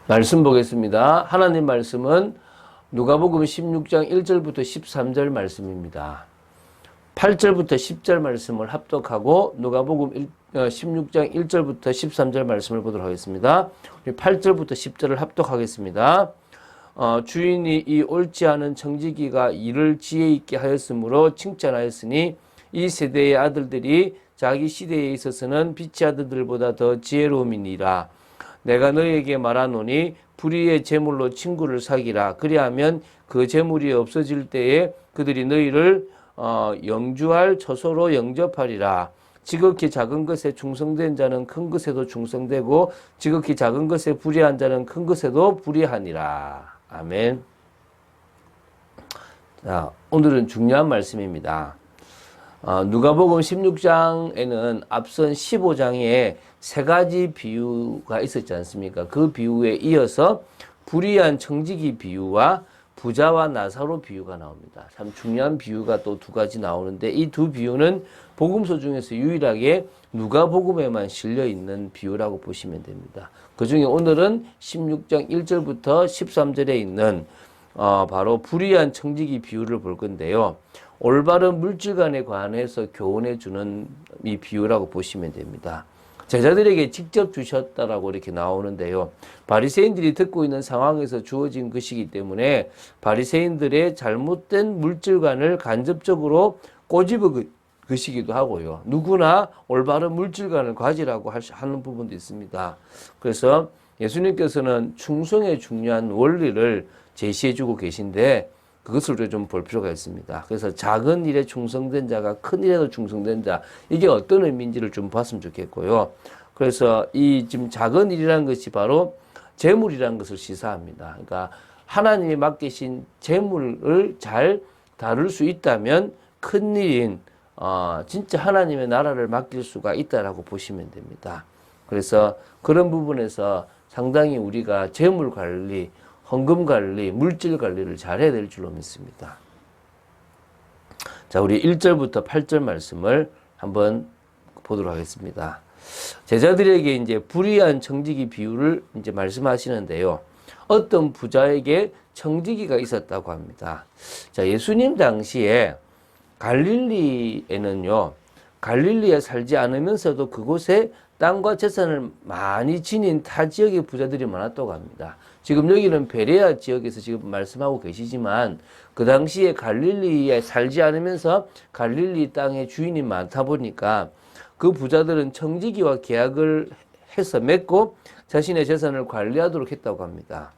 말씀 보겠습니다. 하나님 말씀은 누가복음 16장 1절부터 13절 말씀입니다. 8절부터 10절 말씀을 합독하고 누가복음 16장 1절부터 13절 말씀을 보도록 하겠습니다. 8절부터 10절을 합독하겠습니다. 주인이 이 옳지 않은 청지기가 이를 지혜 있게 하였으므로 칭찬하였으니 이 세대의 아들들이 자기 시대에 있어서는 빛의 아들들보다 더 지혜로움이니라. 내가 너희에게 말하노니 불의의 재물로 친구를 사귀라. 그리하면 그 재물이 없어질 때에 그들이 너희를 영주할 처소로 영접하리라. 지극히 작은 것에 충성된 자는 큰 것에도 충성되고 지극히 작은 것에 불의한 자는 큰 것에도 불의하니라. 아멘. 자, 오늘은 중요한 말씀입니다. 누가복음 16장에는 앞선 15장에 세 가지 비유가 있었지 않습니까? 그 비유에 이어서 불의한 청지기 비유와 부자와 나사로 비유가 나옵니다. 참 중요한 비유가 또 두 가지 나오는데 이 두 비유는 복음서 중에서 유일하게 누가복음에만 실려 있는 비유라고 보시면 됩니다. 그 중에 오늘은 16장 1절부터 13절에 있는 바로 불의한 청지기 비유를 볼 건데요. 올바른 물질관에 관해서 교훈해 주는 이 비유라고 보시면 됩니다. 제자들에게 직접 주셨다라고 이렇게 나오는데요. 바리새인들이 듣고 있는 상황에서 주어진 것이기 때문에 바리새인들의 잘못된 물질관을 간접적으로 꼬집은 것이기도 하고요. 누구나 올바른 물질관을 가지라고 하는 부분도 있습니다. 그래서 예수님께서는 충성의 중요한 원리를 제시해 주고 계신데 그것을 우리가 좀 볼 필요가 있습니다. 그래서 작은 일에 충성된 자가 큰 일에도 충성된 자, 이게 어떤 의미인지를 좀 봤으면 좋겠고요. 그래서 이 지금 작은 일이라는 것이 바로 재물이라는 것을 시사합니다. 그러니까 하나님이 맡기신 재물을 잘 다룰 수 있다면 큰 일인 진짜 하나님의 나라를 맡길 수가 있다라고 보시면 됩니다. 그래서 그런 부분에서 상당히 우리가 재물 관리, 헌금 관리, 물질 관리를 잘해야 될 줄로 믿습니다. 자, 우리 1절부터 8절 말씀을 한번 보도록 하겠습니다. 제자들에게 이제 불의한 청지기 비유를 이제 말씀하시는데요. 어떤 부자에게 청지기가 있었다고 합니다. 자, 예수님 당시에 갈릴리에는요, 갈릴리에 살지 않으면서도 그곳에 땅과 재산을 많이 지닌 타 지역의 부자들이 많았다고 합니다. 지금 여기는 베레아 지역에서 지금 말씀하고 계시지만 그 당시에 갈릴리에 살지 않으면서 갈릴리 땅의 주인이 많다 보니까 그 부자들은 청지기와 계약을 해서 맺고 자신의 재산을 관리하도록 했다고 합니다.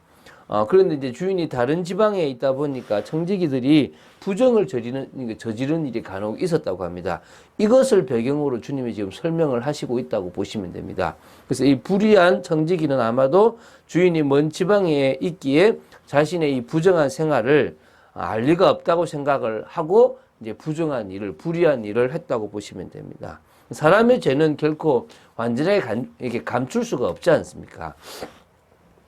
그런데 이제 주인이 다른 지방에 있다 보니까 청지기들이 부정을 저지르는 일이 간혹 있었다고 합니다. 이것을 배경으로 주님이 지금 설명을 하시고 있다고 보시면 됩니다. 그래서 이 불의한 청지기는 아마도 주인이 먼 지방에 있기에 자신의 이 부정한 생활을 알 리가 없다고 생각을 하고 이제 부정한 일을, 불의한 일을 했다고 보시면 됩니다. 사람의 죄는 결코 완전하게 이렇게 감출 수가 없지 않습니까?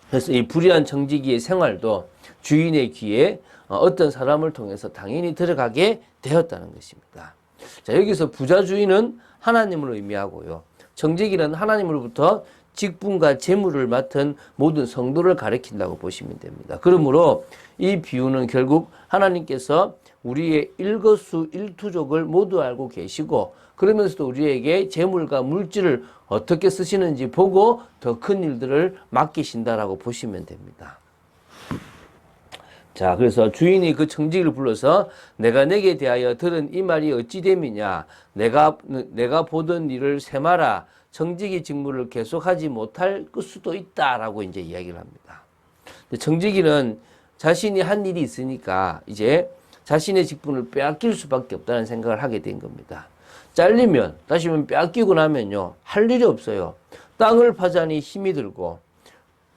그래서 이 불의한 청지기의 생활도 주인의 귀에 어떤 사람을 통해서 당연히 들어가게 되었다는 것입니다. 자, 여기서 부자 주인은 하나님을 의미하고요. 청지기는 하나님으로부터 직분과 재물을 맡은 모든 성도를 가리킨다고 보시면 됩니다. 그러므로 이 비유는 결국 하나님께서 우리의 일거수일투족을 모두 알고 계시고 그러면서도 우리에게 재물과 물질을 어떻게 쓰시는지 보고 더 큰 일들을 맡기신다라고 보시면 됩니다. 자, 그래서 주인이 그 청지기를 불러서 내가 내게 대하여 들은 이 말이 어찌 됨이냐? 내가 보던 일을 세마라. 청지기 직무를 계속하지 못할 수도 있다라고 이제 이야기를 합니다. 청지기는 자신이 한 일이 있으니까 이제 자신의 직분을 빼앗길 수밖에 없다는 생각을 하게 된 겁니다. 잘리면, 다시 말하면 빼앗기고 나면요, 할 일이 없어요. 땅을 파자니 힘이 들고,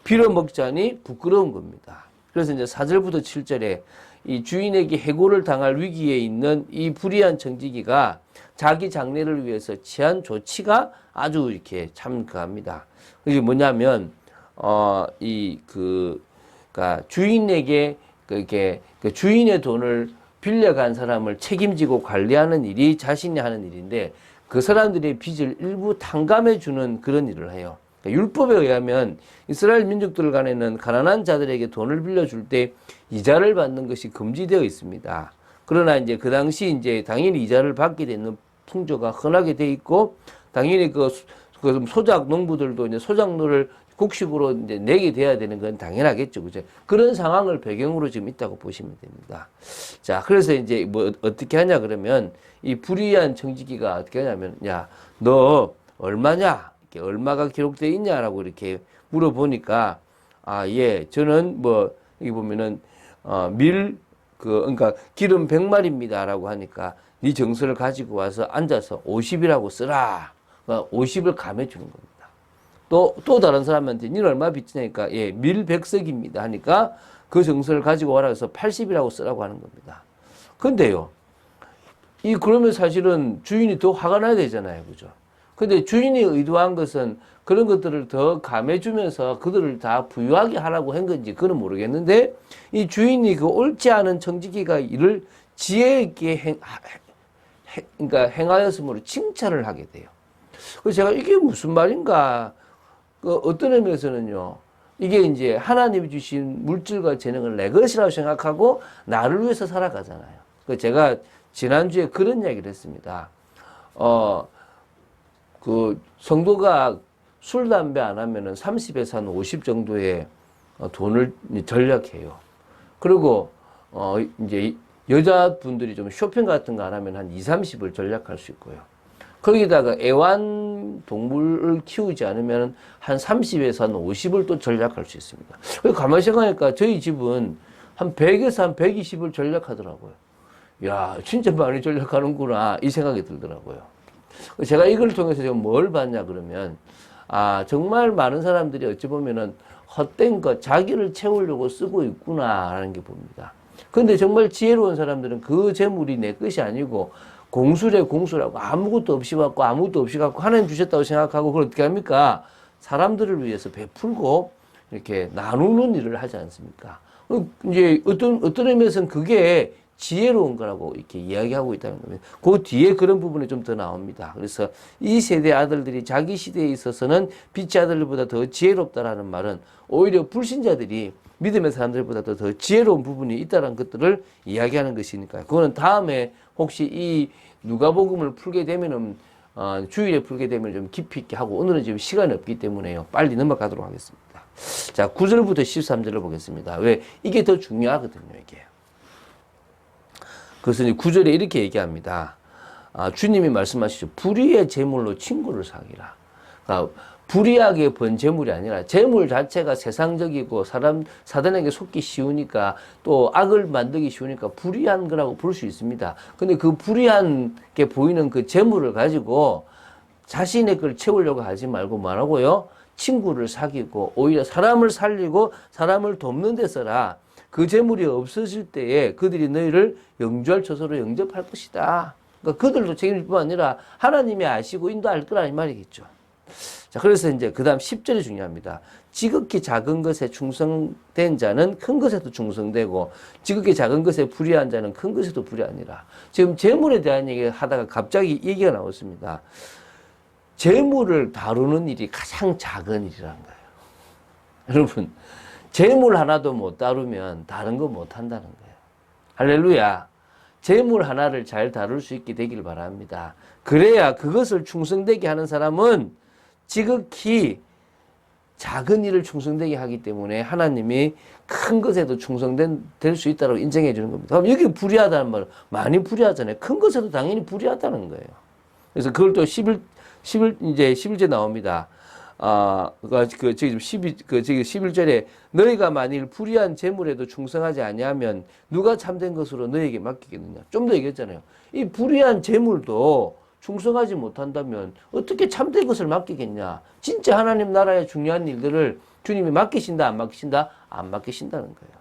빌어먹자니 부끄러운 겁니다. 그래서 이제 4절부터 7절에 이 주인에게 해고를 당할 위기에 있는 이 불의한 청지기가 자기 장래를 위해서 취한 조치가 아주 이렇게 참 그합니다. 이게 뭐냐면, 그러니까 주인에게 그 주인의 돈을 빌려간 사람을 책임지고 관리하는 일이 자신이 하는 일인데 그 사람들의 빚을 일부 탕감해 주는 그런 일을 해요. 그러니까 율법에 의하면 이스라엘 민족들 간에는 가난한 자들에게 돈을 빌려줄 때 이자를 받는 것이 금지되어 있습니다. 그러나 이제 그 당시 이제 당연히 이자를 받게 되는 풍조가 흔하게 돼 있고, 당연히 그 소작 농부들도 이제 소작로를 곡식으로 이제 내게 돼야 되는 건 당연하겠죠. 그죠? 그런 상황을 배경으로 지금 있다고 보시면 됩니다. 자, 그래서 이제 뭐 어떻게 하냐 그러면 이 불의한 청지기가 어떻게 하냐면, 야, 너 얼마냐? 이렇게 얼마가 기록되어 있냐라고 이렇게 물어보니까, 아, 예, 저는 뭐, 여기 보면은, 그러니까 기름 100마리입니다라고 하니까 네 정서를 가지고 와서 앉아서 50이라고 쓰라. 그러니까 50을 감해주는 겁니다. 또 다른 사람한테 니는 얼마 빚지냐니까 예, 밀 100석입니다 하니까 그 정서를 가지고 와라 해서 80이라고 쓰라고 하는 겁니다. 근데요, 그러면 사실은 주인이 더 화가 나야 되잖아요. 그죠? 근데 주인이 의도한 것은 그런 것들을 더 감해주면서 그들을 다 부유하게 하라고 한 건지 그건 모르겠는데, 이 주인이 그 옳지 않은 청지기가 이를 지혜 있게 그러니까 행하였으므로 칭찬을 하게 돼요. 그래서 제가 이게 무슨 말인가, 어떤 의미에서는요, 이게 이제 하나님이 주신 물질과 재능을 내 것이라고 생각하고 나를 위해서 살아가잖아요. 그 제가 지난주에 그런 이야기를 했습니다. 그 성도가 술, 담배 안 하면은 30에서 한 50 정도의 돈을 절약해요. 그리고, 이제 여자분들이 좀 쇼핑 같은 거 안 하면 한 2, 30을 절약할 수 있고요. 거기다가 애완동물을 키우지 않으면 한 30에서 한 50을 또 절약할 수 있습니다. 가만히 생각하니까 저희 집은 한 100에서 한 120을 절약하더라고요. 야, 진짜 많이 절약하는구나, 이 생각이 들더라고요. 제가 이걸 통해서 지금 뭘 봤냐 그러면, 아, 정말 많은 사람들이 어찌 보면은 헛된 것, 자기를 채우려고 쓰고 있구나라는 게 봅니다. 그런데 정말 지혜로운 사람들은 그 재물이 내 것이 아니고 공수래 공수라고 아무것도 없이 받고 아무것도 없이 갖고 하나님 주셨다고 생각하고 그걸 어떻게 합니까? 사람들을 위해서 베풀고 이렇게 나누는 일을 하지 않습니까? 이제 어떤 의미에서는 그게 지혜로운 거라고 이렇게 이야기하고 있다는 겁니다. 그 뒤에 그런 부분이 좀 더 나옵니다. 그래서 이 세대 아들들이 자기 시대에 있어서는 빛의 아들보다 더 지혜롭다라는 말은 오히려 불신자들이 믿음의 사람들보다 더 지혜로운 부분이 있다는 것들을 이야기하는 것이니까요. 그거는 다음에 혹시 이 누가복음을 풀게 되면은 주일에 풀게 되면 좀 깊이 있게 하고, 오늘은 지금 시간이 없기 때문에요. 빨리 넘어가도록 하겠습니다. 자, 9절부터 13절을 보겠습니다. 왜? 이게 더 중요하거든요, 이게. 그래서 이제 9절에 이렇게 얘기합니다. 주님이 말씀하시죠. 불의의 재물로 친구를 사귀라. 그러니까 불의하게 번 재물이 아니라 재물 자체가 세상적이고 사단에게 속기 쉬우니까 또 악을 만들기 쉬우니까 불의한 거라고 볼 수 있습니다. 근데 그 불의한 게 보이는 그 재물을 가지고 자신의 걸 채우려고 하지 말고 뭐라고요? 친구를 사귀고 오히려 사람을 살리고 사람을 돕는 데 써라. 그 재물이 없어질 때에 그들이 너희를 영주할 처소로 영접할 것이다. 그러니까 그들도 책임질 뿐만 아니라 하나님이 아시고 인도할 거라 이 말이겠죠. 자, 그래서 이제 그 다음 10절이 중요합니다. 지극히 작은 것에 충성된 자는 큰 것에도 충성되고 지극히 작은 것에 불의한 자는 큰 것에도 불의하니라. 지금 재물에 대한 얘기를 하다가 갑자기 얘기가 나왔습니다. 재물을 다루는 일이 가장 작은 일이라는 거예요. 여러분, 재물 하나도 못 다루면 다른 거 못 한다는 거예요. 할렐루야. 재물 하나를 잘 다룰 수 있게 되길 바랍니다. 그래야 그것을 충성되게 하는 사람은 지극히 작은 일을 충성되게 하기 때문에 하나님이 큰 것에도 충성될 수 있다고 인정해 주는 겁니다. 그럼 여기 불의하다는 말은 많이 불의하잖아요. 큰 것에도 당연히 불의하다는 거예요. 그래서 그걸 또 11제 나옵니다. 저기 11절에 너희가 만일 불의한 재물에도 충성하지 아니하면 누가 참된 것으로 너희에게 맡기겠느냐. 좀 더 얘기했잖아요. 이 불의한 재물도 충성하지 못한다면 어떻게 참된 것을 맡기겠냐. 진짜 하나님 나라의 중요한 일들을 주님이 맡기신다, 안 맡기신다? 안 맡기신다는 거예요.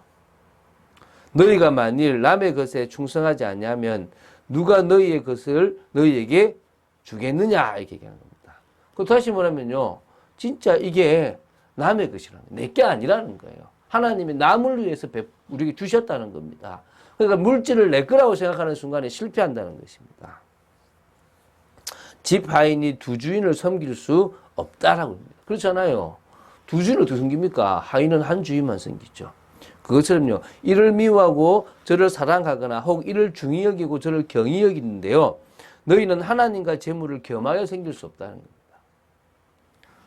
너희가 만일 남의 것에 충성하지 아니하면 누가 너희의 것을 너희에게 주겠느냐, 이렇게 얘기하는 겁니다. 그 다시 말하면요, 진짜 이게 남의 것이라는 거예요. 내게 아니라는 거예요. 하나님이 남을 위해서 우리에게 주셨다는 겁니다. 그러니까 물질을 내 거라고 생각하는 순간에 실패한다는 것입니다. 집 하인이 두 주인을 섬길 수 없다라고 합니다. 그렇잖아요. 두 주는 어떻게 섬깁니까? 하인은 한 주일만 섬기죠. 그것처럼요. 이를 미워하고 저를 사랑하거나 혹 이를 중히 여기고 저를 경히 여기는데요. 너희는 하나님과 재물을 겸하여 섬길 수 없다는 겁니다.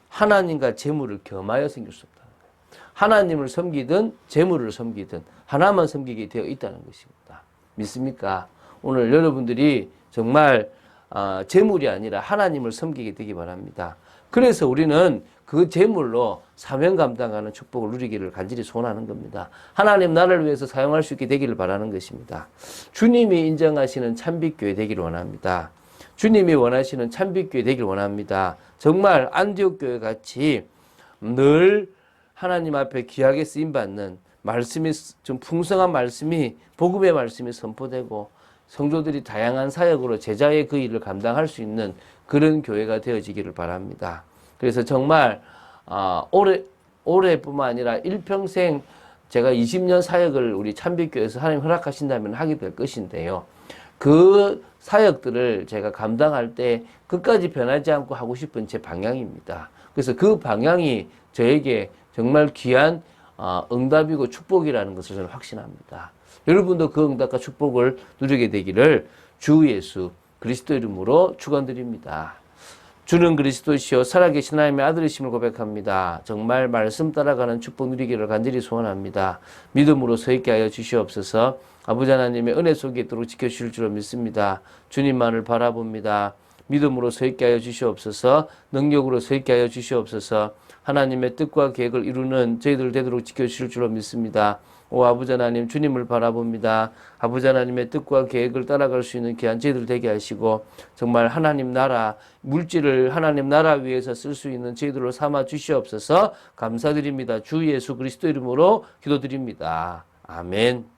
하나님과 재물을 겸하여 섬길 수 없다는 거예요. 하나님을 섬기든 재물을 섬기든 하나만 섬기게 되어 있다는 것입니다. 믿습니까? 오늘 여러분들이 정말 재물이 아니라 하나님을 섬기게 되기 바랍니다. 그래서 우리는 그 재물로 사명 감당하는 축복을 누리기를 간절히 소원하는 겁니다. 하나님 나라를 위해서 사용할 수 있게 되기를 바라는 것입니다. 주님이 인정하시는 참빛교회 되기를 원합니다. 주님이 원하시는 참빛교회 되기를 원합니다. 정말 안디옥 교회 같이 늘 하나님 앞에 귀하게 쓰임받는 말씀이 좀 풍성한 말씀이 복음의 말씀이 선포되고 성도들이 다양한 사역으로 제자의 그 일을 감당할 수 있는 그런 교회가 되어지기를 바랍니다. 그래서 정말 올해뿐만 아니라 일평생 제가 20년 사역을 우리 참빛교회에서 하나님 허락하신다면 하게 될 것인데요. 그 사역들을 제가 감당할 때 끝까지 변하지 않고 하고 싶은 제 방향입니다. 그래서 그 방향이 저에게 정말 귀한 응답이고 축복이라는 것을 저는 확신합니다. 여러분도 그 응답과 축복을 누리게 되기를 주 예수 그리스도 이름으로 축원드립니다. 주는 그리스도시요 살아계신 하나님의 아들이심을 고백합니다. 정말 말씀 따라가는 축복 누리기를 간절히 소원합니다. 믿음으로 서 있게 하여 주시옵소서. 아버지 하나님의 은혜 속에 있도록 지켜주실 줄로 믿습니다. 주님만을 바라봅니다. 믿음으로 서 있게 하여 주시옵소서. 능력으로 서 있게 하여 주시옵소서. 하나님의 뜻과 계획을 이루는 저희들 되도록 지켜주실 줄로 믿습니다. 오 아버지 하나님 주님을 바라봅니다. 아버지 하나님의 뜻과 계획을 따라갈 수 있는 귀한 저희들 되게 하시고 정말 하나님 나라 물질을 하나님 나라 위해서 쓸 수 있는 저희들로 삼아 주시옵소서. 감사드립니다. 주 예수 그리스도 이름으로 기도드립니다. 아멘.